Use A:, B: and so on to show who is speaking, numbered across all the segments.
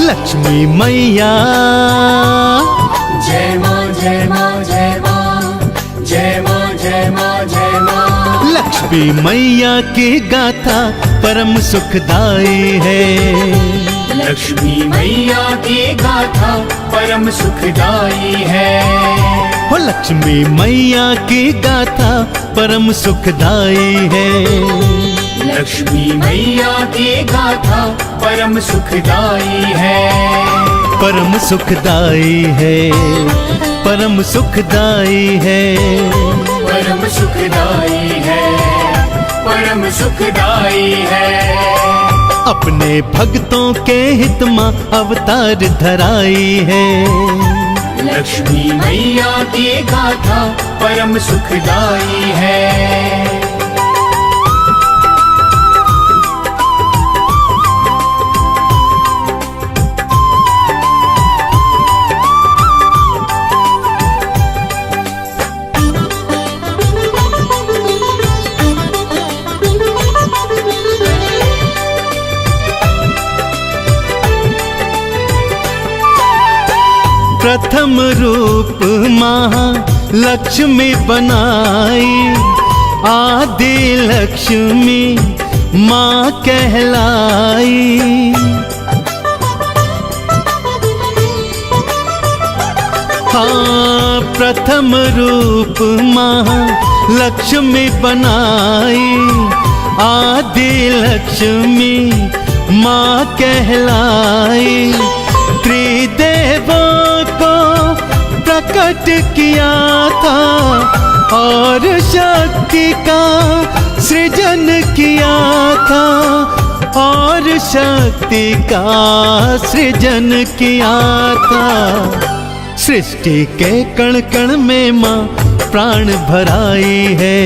A: लक्ष्मी मैया
B: जय माँ जय माँ जय माँ जय माँ जय माँ जय माँ।
A: लक्ष्मी मैया की गाथा परम सुखदाई है।
B: लक्ष्मी मैया की गाथा परम सुखदाई है।
A: हो लक्ष्मी मैया की गाथा परम सुखदाई है।
B: लक्ष्मी मैया की गाथा परम सुखदाई है।
A: परम सुखदाई है, परम सुखदाई है,
B: परम सुखदाई है, परम सुखदाई है।
A: अपने भक्तों के हित मां अवतार धराई है।
B: लक्ष्मी मैया की गाथा परम सुखदाई है।
A: प्रथम रूप महालक्ष्मी बनाई, आदि लक्ष्मी माँ कहलाई। हाँ, प्रथम रूप महालक्ष्मी बनाई, आदि लक्ष्मी माँ कहलाई। त्रिदेवों को प्रकट किया था और शक्ति का सृजन किया था, और शक्ति का सृजन किया था। सृष्टि के कण कण में माँ प्राण भराई है।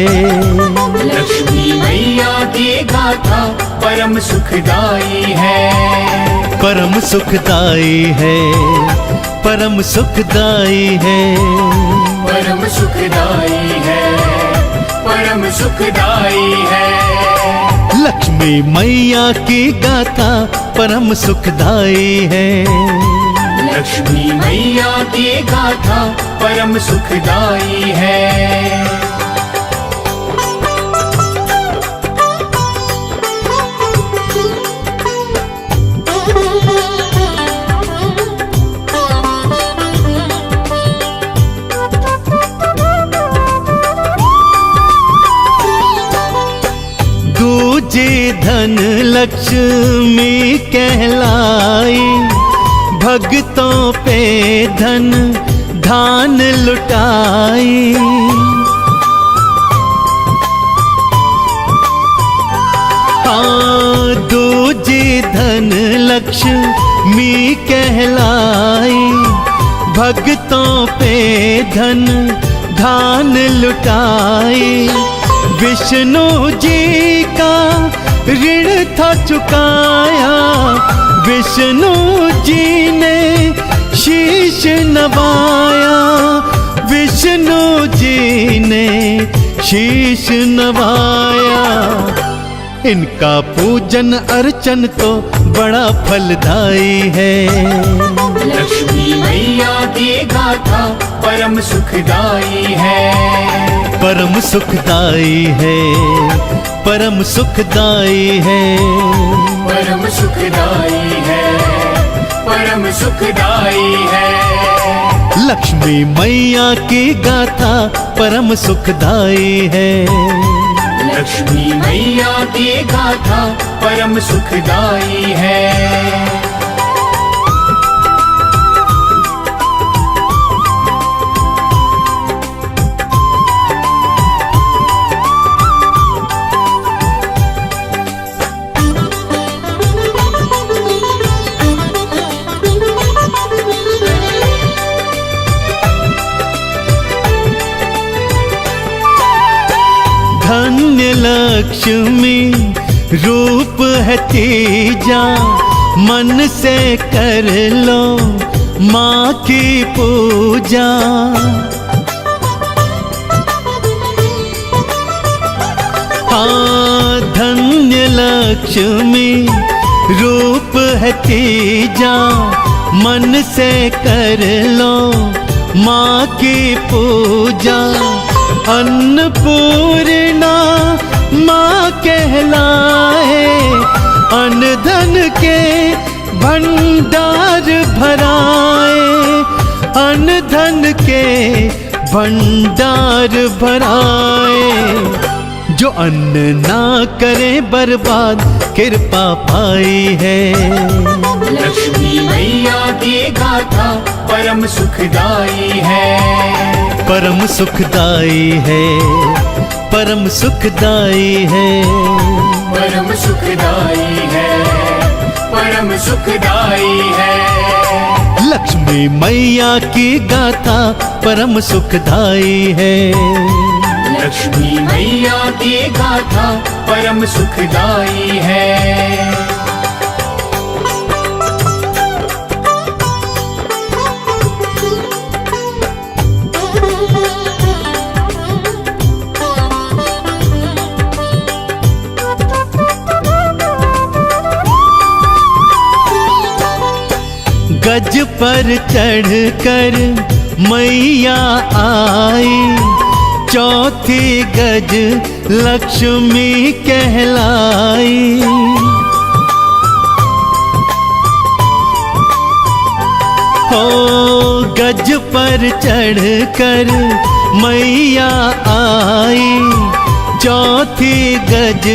B: लक्ष्मी मैया की गाथा परम सुखदाई है।
A: परम सुखदाई है, परम सुखदाई है,
B: परम सुखदाई है, परम सुखदाई है।
A: लक्ष्मी मैया की गाथा परम सुखदाई है।
B: लक्ष्मी मैया की गाथा परम सुखदाई है।
A: दूजे धन लक्ष्मी कहलाई, भक्तों पे धन धान लुटाई। हाँ, दूजे धन लक्ष्मी कहलाई, भक्तों पे धन धान लुटाई। विष्णु जी का ऋण था चुकाया, विष्णु जी ने शीश नवाया, विष्णु जी ने शीश नवाया। इनका पूजन अर्चन तो बड़ा फलदायी है।
B: लक्ष्मी मैया की गाथा परम सुखदाई है।
A: परम सुखदाई है, परम सुखदाई है,
B: परम सुखदाई है, परम सुखदाई है।
A: लक्ष्मी मैया की गाथा परम सुखदाई है।
B: लक्ष्मी मैया की गाथा परम सुखदाई है।
A: धन्य लक्ष्मी रूप है तीजा, मन से कर लो माँ की पूजा। हाँ, धन्य लक्ष्मी रूप है तीजा, मन से कर लो माँ की पूजा। अन्नपूर्णा माँ कहलाए, अन्न धन के भंडार भराए, अन्न धन के भंडार भराए। जो अन्न ना करे बर्बाद कृपा पाई है।
B: लक्ष्मी मैया की गाथा परम सुखदाई है,
A: परम सुखदाई है, परम सुखदाई है,
B: परम सुखदाई है, परम सुखदाई है।
A: लक्ष्मी मैया की गाथा परम सुखदाई है।
B: लक्ष्मी मैया की गाथा परम सुखदाई है।
A: गज पर चढ़कर मैया आई, चौथी गज लक्ष्मी कहलाई। हो गज पर चढ़कर मैया आई, चौथी गज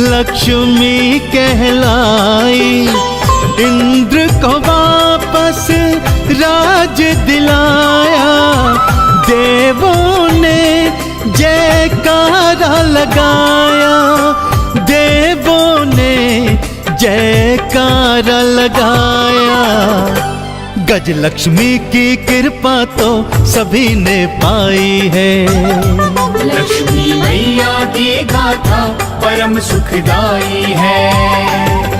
A: लक्ष्मी कहलाई। इंद्र को वापस राज दिलाया, देवों ने जयकारा लगाया, देवों ने जयकारा लगाया। गज लक्ष्मी की कृपा तो सभी ने पाई है।
B: लक्ष्मी मैया की गाथा परम सुखदाई है,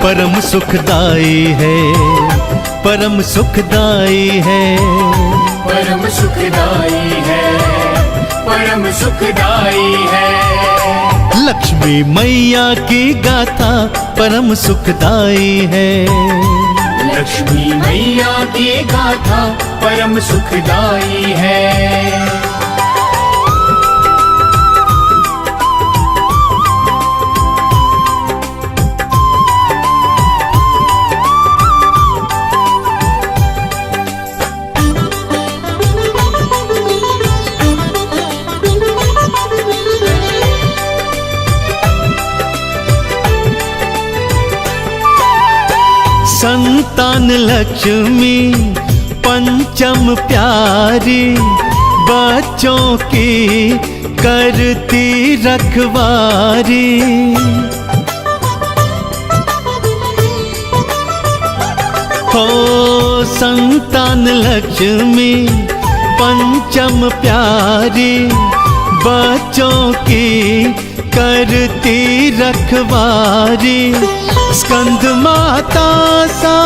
A: परम सुखदाई है, परम सुखदाई है,
B: परम सुखदाई है, परम सुखदाई है।
A: लक्ष्मी मैया की गाथा परम सुखदाई है।
B: लक्ष्मी मैया की गाथा परम सुखदाई है।
A: संतान लक्ष्मी पंचम प्यारी, बच्चों की करती रखवारी। हो संतान लक्ष्मी पंचम प्यारी, बच्चों की करती रखवारी। स्कंद माता सा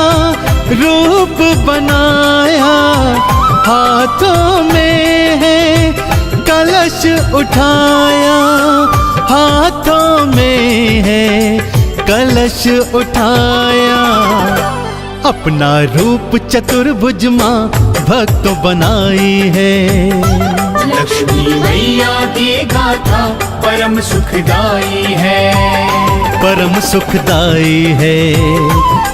A: रूप बनाया, हाथों में है कलश उठाया, हाथों में है कलश उठाया। अपना रूप चतुर्भुज माँ भक्तों बनाई है।
B: लक्ष्मी मैया की गाथा परम सुखदाई है,
A: परम सुखदाई है,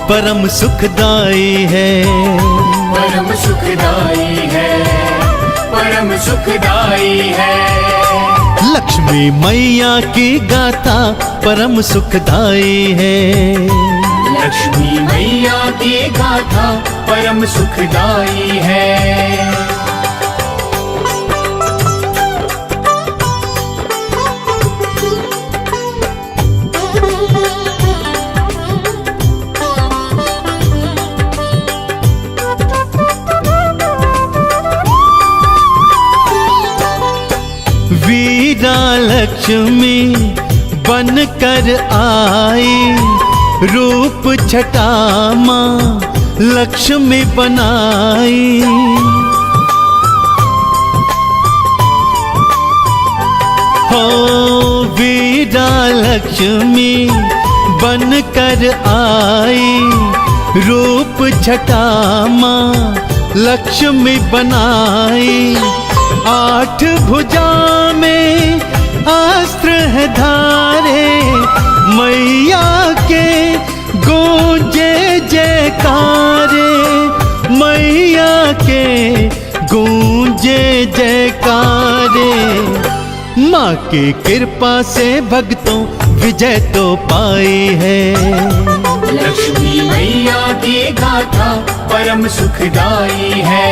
A: परम सुखदाई है,
B: परम सुखदाई है, परम सुखदाई है।
A: लक्ष्मी मैया की गाथा परम सुखदाई है।
B: लक्ष्मी मैया की गाथा परम सुखदाई है।
A: वीर वीरा लक्ष्मी बन कर आई, रूप छटा माँ लक्ष्मी बनाई। हो वीरा लक्ष्मी बन कर आई, रूप छटा माँ लक्ष्मी बनाई। 8 भुजा में अस्त्र है धारे, मैया के गूंजे जयकारे, मैया के गूंजे जयकारे। माँ की कृपा से भक्तों विजय तो पाई है।
B: लक्ष्मी मैया की गाथा परम सुखदाई है,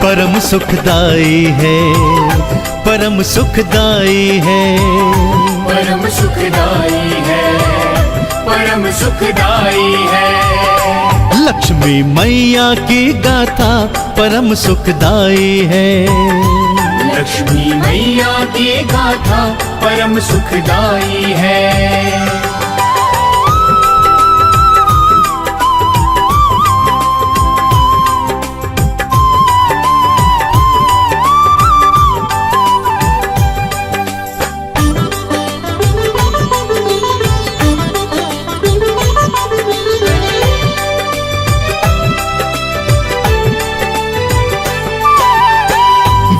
A: परम सुखदाई है, परम सुखदाई है,
B: परम सुखदाई है, परम सुखदाई है।
A: लक्ष्मी मैया की गाथा परम सुखदाई है।
B: लक्ष्मी मैया की गाथा परम सुखदाई है।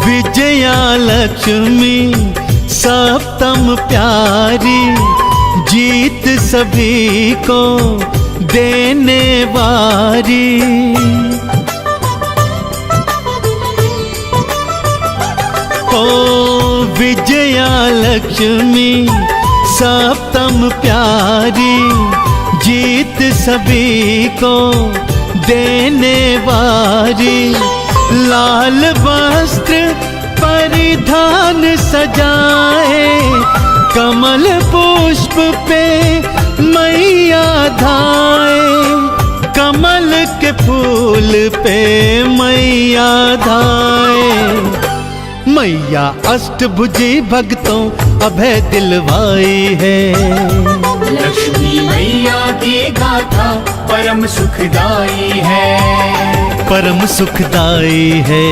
A: विजया लक्ष्मी सप्तम प्यारी, जीत सभी को देने वारी। ओ विजया लक्ष्मी सप्तम प्यारी, जीत सभी को देने वारी। लाल वस्त्र परिधान सजाए, कमल पुष्प पे मैया धाए, कमल के फूल पे मैया धाए। मैया अष्टभुजी भक्तों अभय दिलवाई है।
B: लक्ष्मी मैया की गाथा परम सुखदाई है,
A: परम सुखदाई है,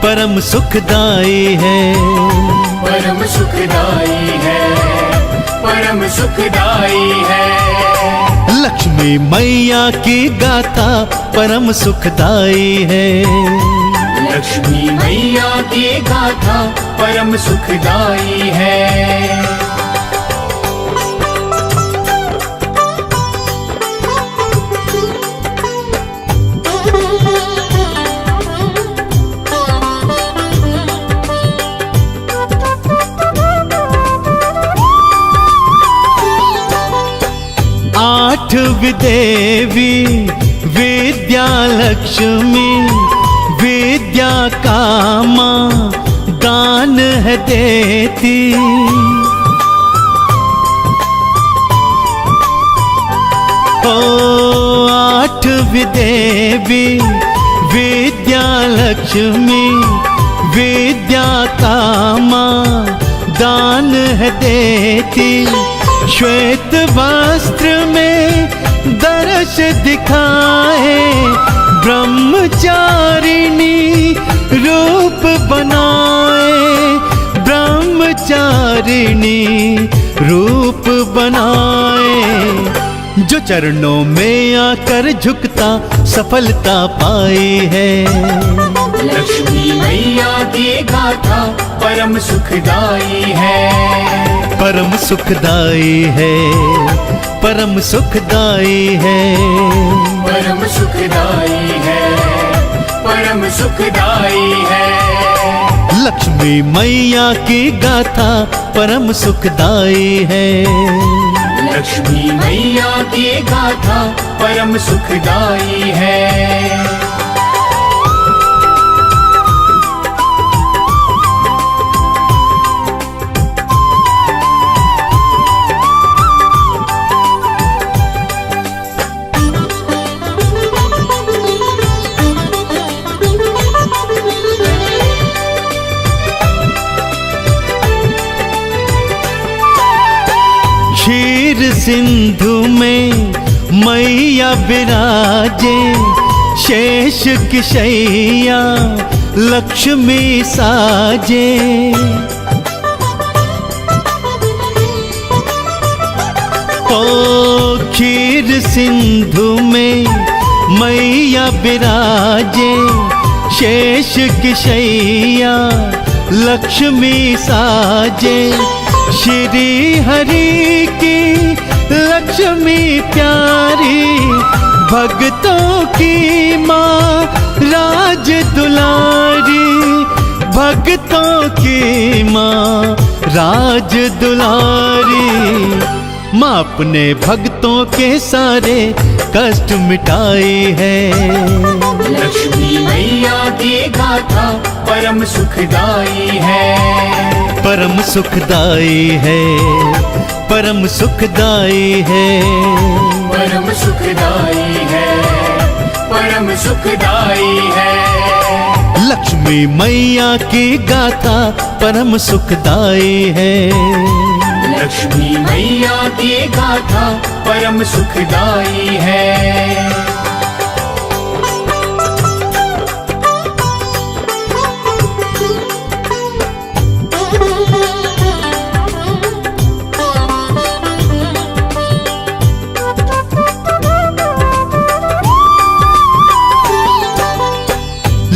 A: परम सुखदाई है,
B: परम सुखदाई है, परम सुखदाई है।
A: लक्ष्मी मैया की गाथा परम सुखदाई है।
B: लक्ष्मी मैया की गाथा परम सुखदाई है।
A: आठवीं देवी विद्या लक्ष्मी, विद्या का माँ दान है देती। ओ आठवीं देवी विद्या लक्ष्मी, विद्या का माँ दान है देती। श्वेत वस्त्र में दर्श दिखाए, ब्रह्मचारिणी रूप बनाए, ब्रह्मचारिणी रूप बनाए। जो चरणों में आकर झुकता सफलता पाई है।
B: लक्ष्मी मैया की गाथा परम सुखदाई है,
A: परम सुखदाई है, परम सुखदाई है,
B: परम सुखदाई है, परम सुखदाई है।
A: लक्ष्मी मैया की गाथा परम सुखदाई है।
B: लक्ष्मी मैया की गाथा परम सुखदाई है।
A: क्षीर सिंधु में मैया विराजे, शेष की शैया लक्ष्मी साजे। ओ क्षीर सिंधु में मैया विराजे, शेष की शैया लक्ष्मी साजे। श्री हरि की लक्ष्मी प्यारी, भक्तों की माँ राज दुलारी, भक्तों की माँ राज दुलारी। माँ अपने भक्तों के सारे कष्ट मिटाए है।
B: लक्ष्मी मैया की गाथा परम सुखदाई है,
A: परम सुखदाई है, परम सुखदाई है,
B: परम सुखदाई है, परम सुखदाई है।
A: लक्ष्मी मैया की गाथा परम सुखदाई है।
B: लक्ष्मी मैया की गाथा परम सुखदाई है।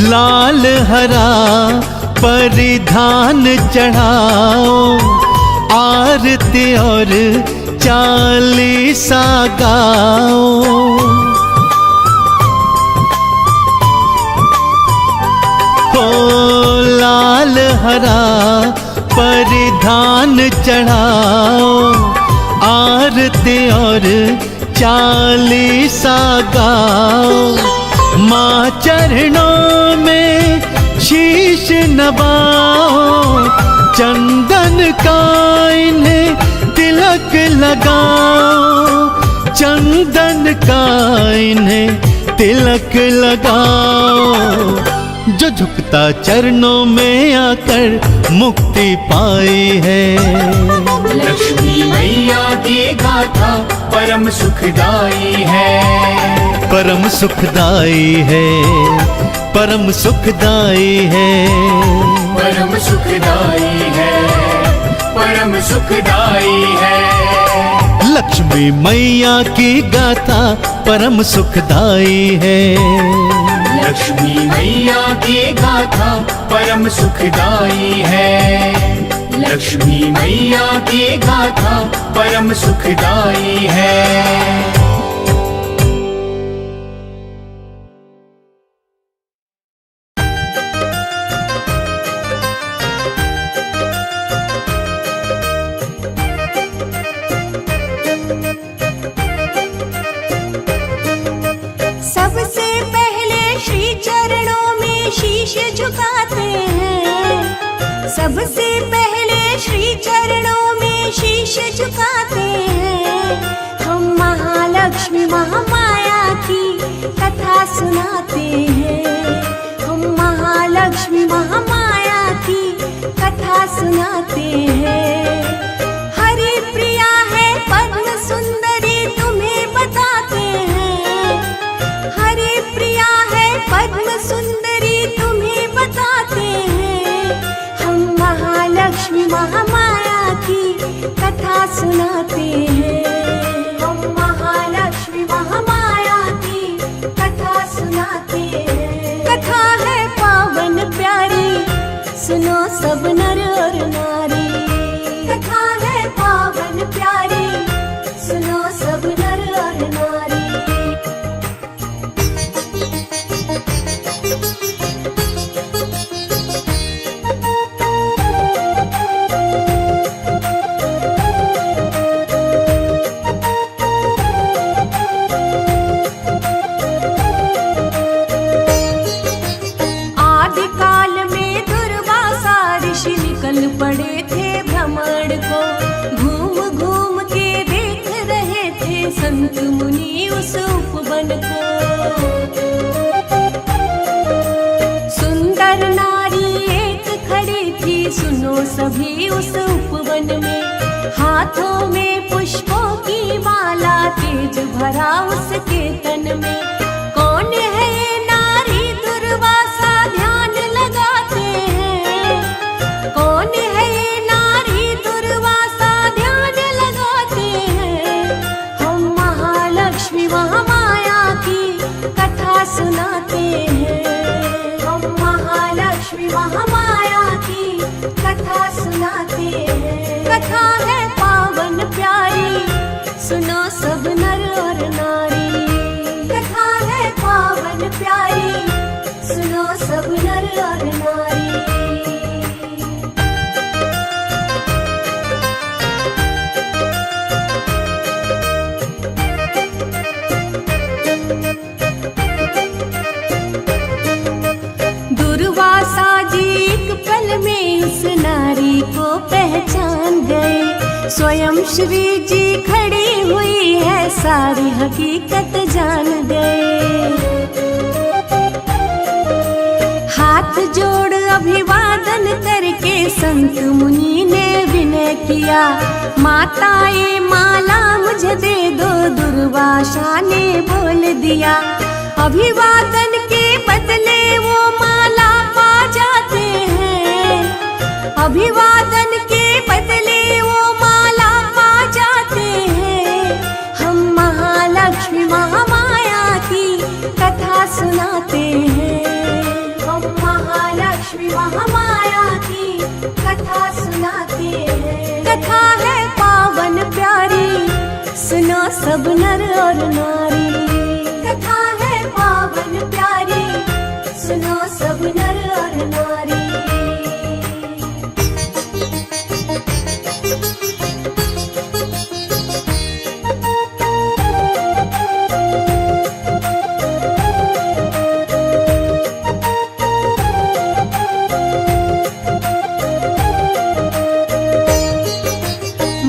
A: लाल हरा परिधान चढ़ाओ, आरती और चालीसा गाओ। हो लाल हरा परिधान चढ़ाओ, आरती और चालीसा गाओ। माँ चरणों में शीश नवाओ, चंदन का इन्हें तिलक लगाओ, चंदन का इन्हें तिलक लगाओ। जो झुकता चरणों में आकर मुक्ति पाए है।
B: लक्ष्मी मैया की गाथा परम सुखदाई है,
A: परम सुखदाई है, परम सुखदाई है,
B: परम सुखदाई है, परम सुखदाई है।
A: लक्ष्मी मैया की गाथा परम सुखदाई है।
B: लक्ष्मी मैया की गाथा परम सुखदाई है। लक्ष्मी मैया की गाथा परम सुखदाई है।
C: सबसे पहले श्री चरणों में शीश झुकाते हैं, सबसे पहले श्री चरणों में शीश झुकाते हैं। हम महालक्ष्मी महामाया की कथा सुनाते हैं, हम महालक्ष्मी महामाया की कथा सुनाते हैं। हरि प्रिया है पद्म सुंदरी तुम्हें बताते हैं, हरि प्रिया है पद्म सुंदरी तुम्हें बताते हैं। हम महालक्ष्मी महामाया की कथा सुनाते हैं, हम महालक्ष्मी महामाया की कथा सुनाते हैं। कथा है पावन प्यारी, सुनो सब नर और नारी। कथा है पावन प्यारी, सुनो सब नर और नारी। पड़े थे भ्रमण को, घूम घूम के देख रहे थे संत मुनि उस उपवन को। सुंदर नारी एक खड़ी थी, सुनो सभी उस उपवन में। हाथों में पुष्पों की माला, तेज भरा उसके तन में। कौन है ये नारी दुर्वासा ध्यान लगाते हैं? कौन है ये नारी दुर्वासा ध्यान लगाते हैं? हम महालक्ष्मी महामाया की कथा सुनाते हैं। हम महालक्ष्मी महामाया की कथा सुनाते हैं। कथा है पावन प्यारी, सुनो सब नर और नारी। कथा है पावन प्यारी, सुनो सब नर और नारी। दुर्वासा जी एक पल में इस नारी को पहचान गए। स्वयं श्री जी खड़ी हुई है, सारी हकीकत जान गए। हाथ जोड़ अभिवादन करके संत मुनि ने विनय किया। माता ये माला मुझे दे दो, दुर्वासा ने बोल दिया। अभिवादन के बदले वो माला पा जाते हैं। अभिवादन के बदले वो माला पा जाते हैं। हम महालक्ष्मी महामाया की कथा सुनाते हैं। हम महालक्ष्मी महामाया की कथा सुनाते हैं। कथा है पावन प्यारी, सुनो सब नर और नारी। कथा है पावन प्यारी, सुनो सब नर और नारी।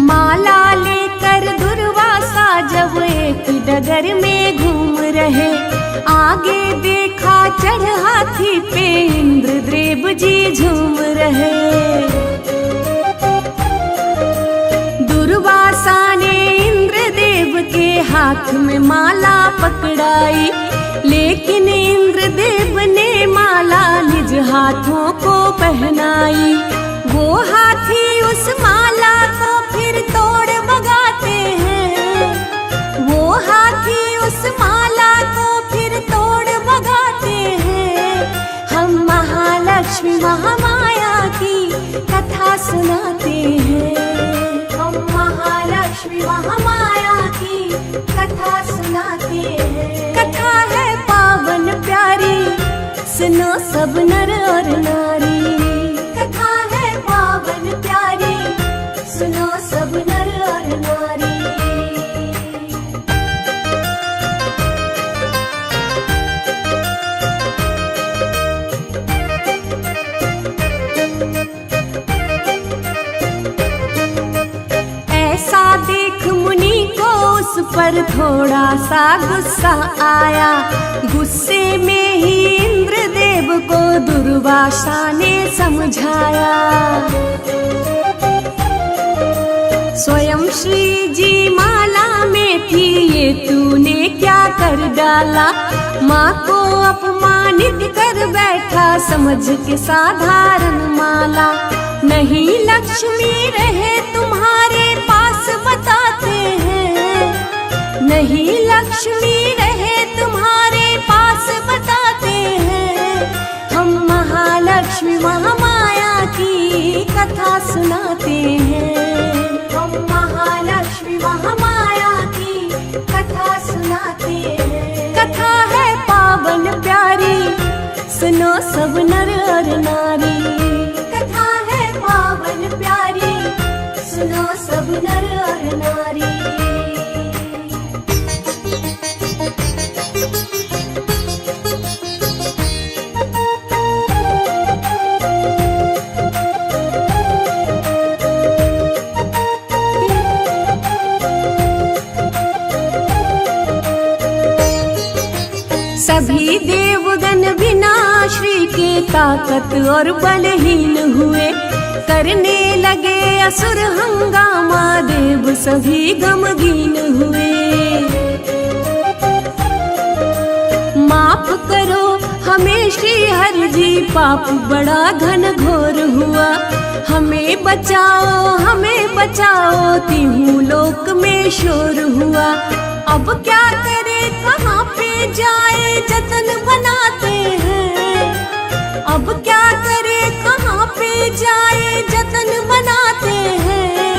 C: माला लेकर दुर्वासा जब एक डगर में घूम रहे, आगे देखा चढ़ हाथी पे इंद्रदेव जी झूम रहे। दुर्वासा ने इंद्रदेव के हाथ में माला पकड़ाई, लेकिन इंद्रदेव ने माला निज हाथों को पहनाई। वो हाथी उस माला को फिर तोड़ भगाते हैं। वो हाथी उस माला को फिर तोड़ भगाते हैं। हम महालक्ष्मी महामाया की कथा सुनाते हैं। हम महालक्ष्मी महामाया की कथा सुनाते हैं। कथा है पावन प्यारी, सुनो सब नर और नारी। कथा है पावन प्यारी, सुनो सब नर और नारी। ऐसा देख मुनि को उस पर थोड़ा सा गुस्सा आया। गुस्से में ही इंद्रदेव को दुर्वासा ने समझाया। स्वयं श्री जी माला में थी, ये तूने क्या कर डाला। माँ को अपमानित कर बैठा, समझ के साधारण माला। नहीं लक्ष्मी रहे तुम्हारे पास बताते हैं। नहीं लक्ष्मी रहे तुम्हारे पास बताते हैं। हम महालक्ष्मी महामाया की कथा सुनाते हैं। हम महालक्ष्मी महामाया की कथा सुनाते हैं। कथा है पावन प्यारी, सुनो सब नर और नारी। कथा है पावन प्यारी, सुनो सब नर और नारी। सभी देवगण बिना श्री के ताकत और बलहीन हुए, करने लगे असुर हंगामा सभी गमगीन हुए। माफ करो हमें श्री हरि जी, पाप बड़ा घन घोर हुआ। हमें बचाओ तीहू लोक में शोर हुआ। अब क्या करे कहाँ पे जाए जतन बनाते हैं। अब क्या करे कहाँ पे जाए जतन बनाते हैं।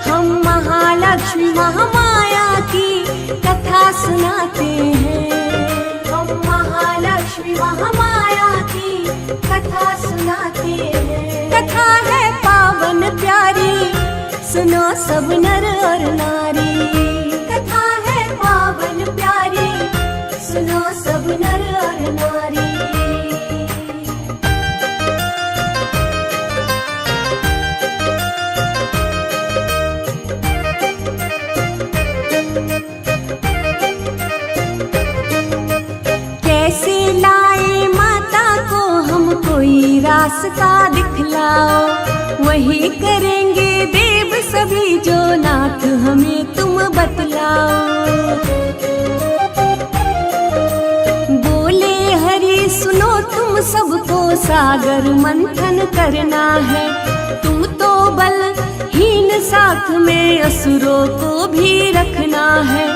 C: हम महालक्ष्मी महामाया की कथा सुनाते हैं। हम महालक्ष्मी महामाया की कथा सुनाते हैं। कथा है पावन प्यारी, सुनो सब नर और नारी। कथा है पावन प्यारी, सुनो सब नर और नारी। कैसे लाए माता को हम, कोई रास्ता दिखलाओ। वही करेंगे देव सभी जो नाथ हमें तुम बतलाओ। बोले हरि सुनो तुम सबको, सागर मंथन करना है। तुम तो बलहीन साथ में असुरों को भी रखना है।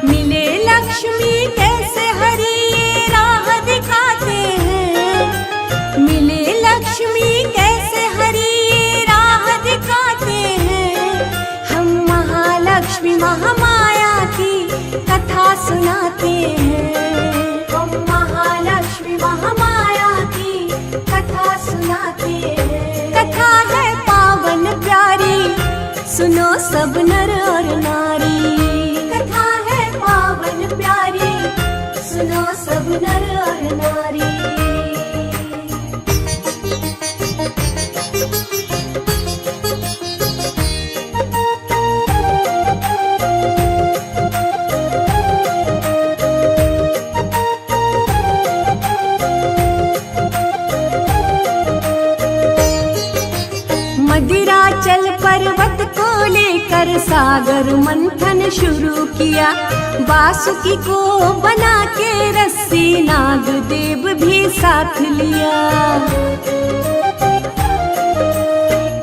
C: मिले लक्ष्मी कैसे हरि ये राह दिखाते हैं। मिले लक्ष्मी कैसे हरि ये राह दिखाते हैं। हम महालक्ष्मी महामाया की कथा सुनाते हैं। हम महालक्ष्मी महामाया की कथा सुनाते हैं। कथा है पावन प्यारी, सुनो सब नर और नारी। कथा है पावन प्यारी, सुनो सब नर और नारी। मदिराचल पर्वत को लेकर सागर मंथन शुरू किया। वासुकी को बना के रस्सी नाग देव भी साथ लिया।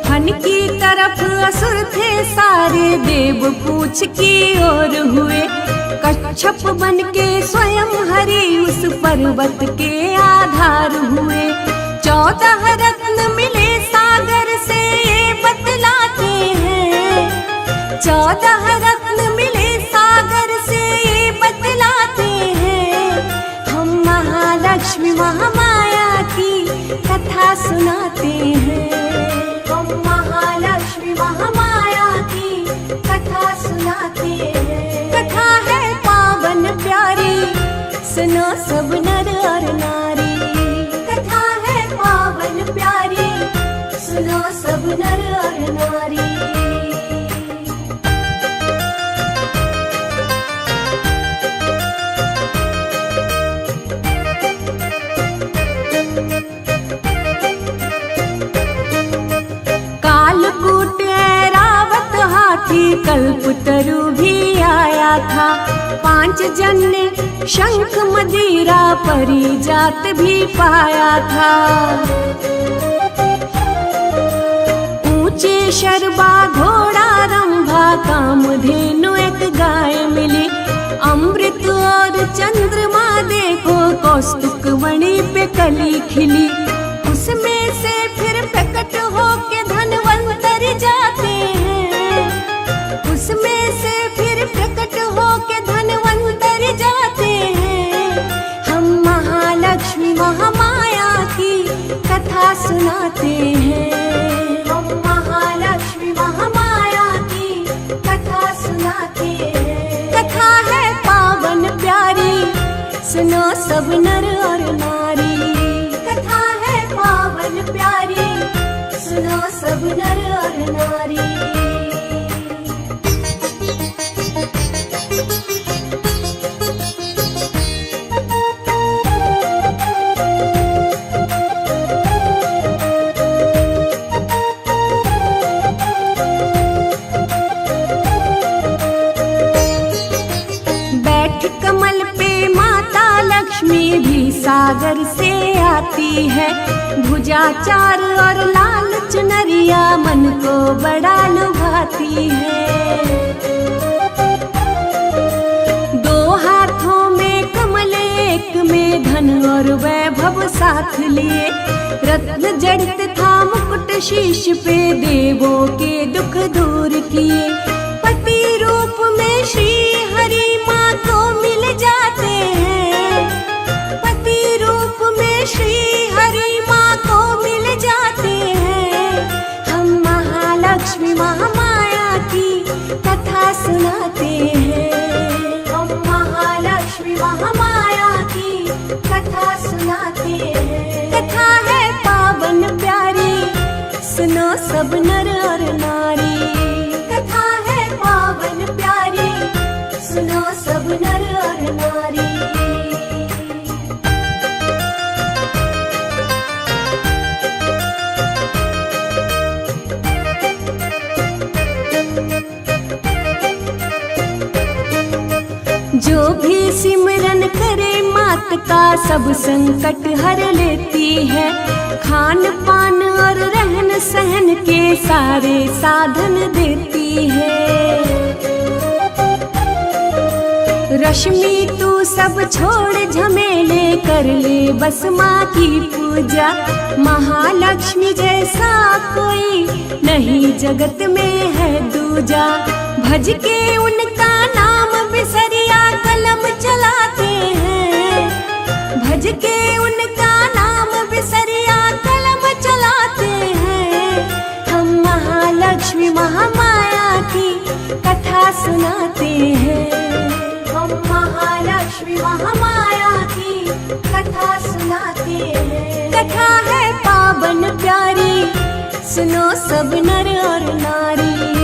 C: फन की तरफ असुर थे सारे, देव पूछ की ओर हुए। कच्छप बन के स्वयं हरि उस पर्वत के आधार हुए। 14 रत्न मिले सागर से ये बतलाते हैं। 14 रत्न मिले सागर से ये बतलाते हैं। हम महालक्ष्मी महामाया की कथा सुनाते हैं। हम महालक्ष्मी महामाया की कथा सुनाते हैं। कथा है पावन प्यारी, सुनो सब नर और नारी। कथा है पावन प्यारी, सुनो सब नर और नारी। कालकूट ऐरावत हाथी कल्पतरु भी आया था। 5 जन ने शंख मदिरा परिजात भी पाया था। ऊंचे शरबा घोड़ा रंभा कामधेनु एक गाय मिली। अमृत और चंद्रमा देखो कौस्तुक मणि पे कली खिली। उसमें से फिर प्रकट होके धनवंतर जाते हैं। उसमें से फिर प्रकट होके धनवंतर जाते हैं। हम महालक्ष्मी महामाया की कथा सुनाते हैं। हम महालक्ष्मी महामाया की कथा सुनाते हैं। कथा है पावन प्यारी, सुनो सब नर और नारी। कथा है पावन प्यारी, सुनो सब नर और नारी। सागर से आती है, भुजा चार और लाल चुनरिया मन को बड़ा लुभाती है। दो हाथों में कमल, एक में धन और वैभव साथ लिए, रत्न जड़ित था मुकुट शीश पे, देवों के दुख दूर किए। पति रूप में श्री हरि माँ को मिल जाते हैं, पति रूप में श्री हरि माँ को मिल जाते हैं। हम महालक्ष्मी महामाया की कथा सुनाते हैं, हम महालक्ष्मी महामाया की कथा सुनाते हैं। कथा है पावन प्यारी, सुनो सब नर और नारी। कथा है पावन प्यारी, सुनो सब नर और नारी। जो भी सिमरन करे मात का, सब संकट हर लेती है। खान पान और रहन सहन के सारे साधन देती है। रश्मि तू सब छोड़ झमेले, कर ले बस माँ की पूजा। महालक्ष्मी जैसा कोई नहीं जगत में है दूजा। भज के उनका नाम बिसरिया कलम चलाते हैं, भज के उनका नाम बिसरिया कलम चलाते हैं। हम महालक्ष्मी महामाया की कथा सुनाते हैं, हम महालक्ष्मी महामाया की कथा सुनाते हैं। कथा है पावन प्यारी, सुनो सब नर और नारी।